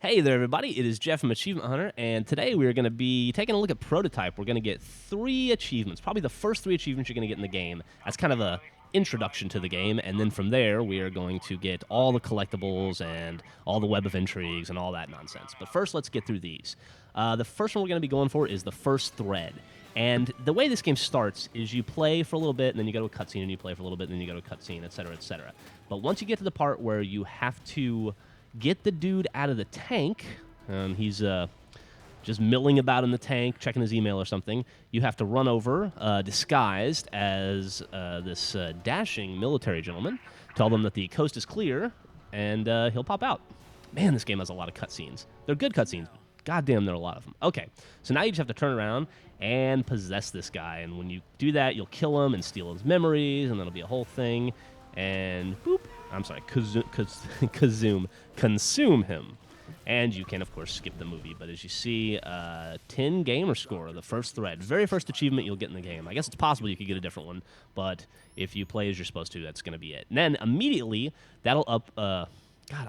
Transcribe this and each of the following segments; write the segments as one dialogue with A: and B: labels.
A: Hey there, everybody. It is Jeff from Achievement Hunter, and today we are going to be taking a look at Prototype. We're going to get 3 achievements, probably the first 3 achievements you're going to get in the game. That's kind of a introduction to the game, and then from there we are going to get all the collectibles and all the web of intrigues and all that nonsense. But first, let's get through these. The first one we're going to be going for is the first thread. And the way this game starts is you play for a little bit, and then you go to a cutscene, and you play for a little bit, and then you go to a cutscene, etc., etc. But once you get to the part where you have to get the dude out of the tank, he's just milling about in the tank, checking his email or something, you have to run over, disguised as this dashing military gentleman, tell them that the coast is clear, and he'll pop out. Man, this game has a lot of cutscenes. They're good cutscenes. Goddamn, there are a lot of them. Okay, so now you just have to turn around and possess this guy, and when you do that, you'll kill him and steal his memories, and that'll be a whole thing, and boop, I'm sorry, consume him. And you can, of course, skip the movie, but as you see, 10 gamer score, the first thread, very first achievement you'll get in the game. I guess it's possible you could get a different one, but if you play as you're supposed to, that's going to be it. And then immediately, that'll up, God,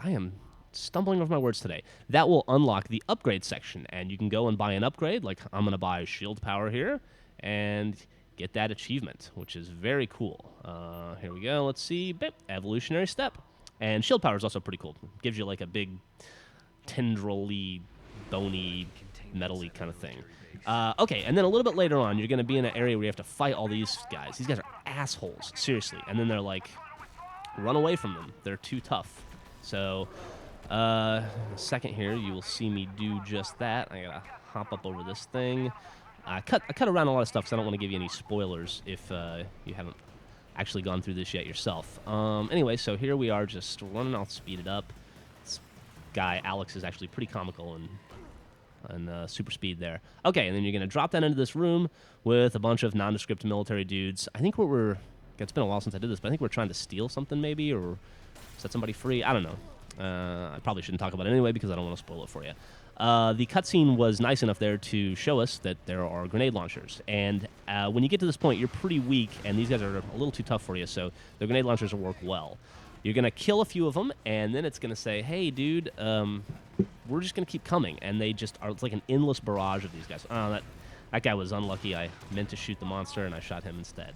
A: I am stumbling over my words today. That will unlock the upgrade section, and you can go and buy an upgrade, like I'm going to buy shield power here, and get that achievement, which is very cool. Here we go. Let's see. Bip, evolutionary step. And shield power is also pretty cool. It gives you like a big tendril-y, bony, metal-y kind of thing. Okay, and then a little bit later on, you're going to be in an area where you have to fight all these guys. These guys are assholes, seriously. And then they're like, run away from them. They're too tough. So, in a second here, you will see me do just that. I got to hop up over this thing. I cut around a lot of stuff because I don't want to give you any spoilers if you haven't actually gone through this yet yourself. Anyway, so here we are just running. I'll speed it up. This guy, Alex, is actually pretty comical and super speed there. Okay, and then you're going to drop that into this room with a bunch of nondescript military dudes. I think it's been a while since I did this, but I think we're trying to steal something maybe or set somebody free. I don't know. I probably shouldn't talk about it anyway because I don't want to spoil it for you. The cutscene was nice enough there to show us that there are grenade launchers. And when you get to this point, you're pretty weak, and these guys are a little too tough for you, so the grenade launchers will work well. You're going to kill a few of them, and then it's going to say, hey, dude, we're just going to keep coming. And they just are, it's like an endless barrage of these guys. Oh, that guy was unlucky. I meant to shoot the monster, and I shot him instead.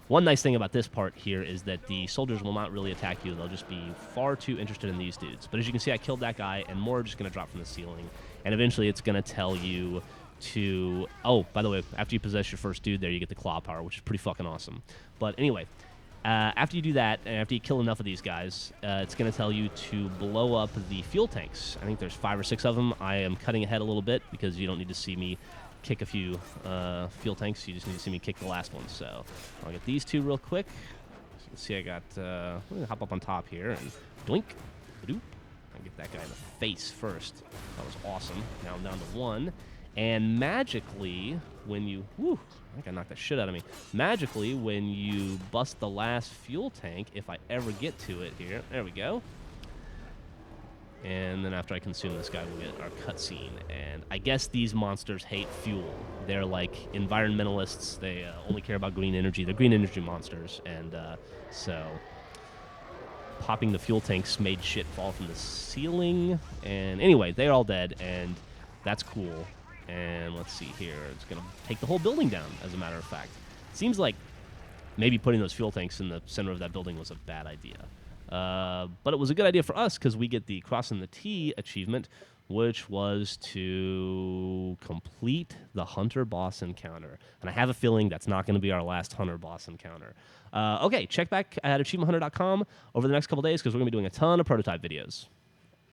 A: One nice thing about this part here is that the soldiers will not really attack you. They'll just be far too interested in these dudes. But as you can see, I killed that guy, and more are just going to drop from the ceiling. And eventually it's going to tell you to... Oh, by the way, after you possess your first dude there, you get the claw power, which is pretty fucking awesome. But anyway, after you do that, and after you kill enough of these guys, it's going to tell you to blow up the fuel tanks. I think there's 5 or 6 of them. I am cutting ahead a little bit because you don't need to see me kick a few fuel tanks. You just need to see me kick the last one. So I'll get these 2 real quick. So you can see I got... I'm going to hop up on top here and doink, doop. Get that guy in the face first. That was awesome. Now I'm down to 1. And magically, when you... Whew, I think I knocked the shit out of me. Magically, when you bust the last fuel tank, if I ever get to it here... There we go. And then after I consume this guy, we'll get our cutscene. And I guess these monsters hate fuel. They're like environmentalists. They only care about green energy. They're green energy monsters. And so... Popping the fuel tanks made shit fall from the ceiling. And anyway, they're all dead, and that's cool. And let's see here. It's going to take the whole building down, as a matter of fact. Seems like maybe putting those fuel tanks in the center of that building was a bad idea. But it was a good idea for us because we get the Crossing the T achievement, which was to complete the Hunter boss encounter. And I have a feeling that's not going to be our last Hunter boss encounter. Okay, check back at achievementhunter.com over the next couple days because we're going to be doing a ton of prototype videos.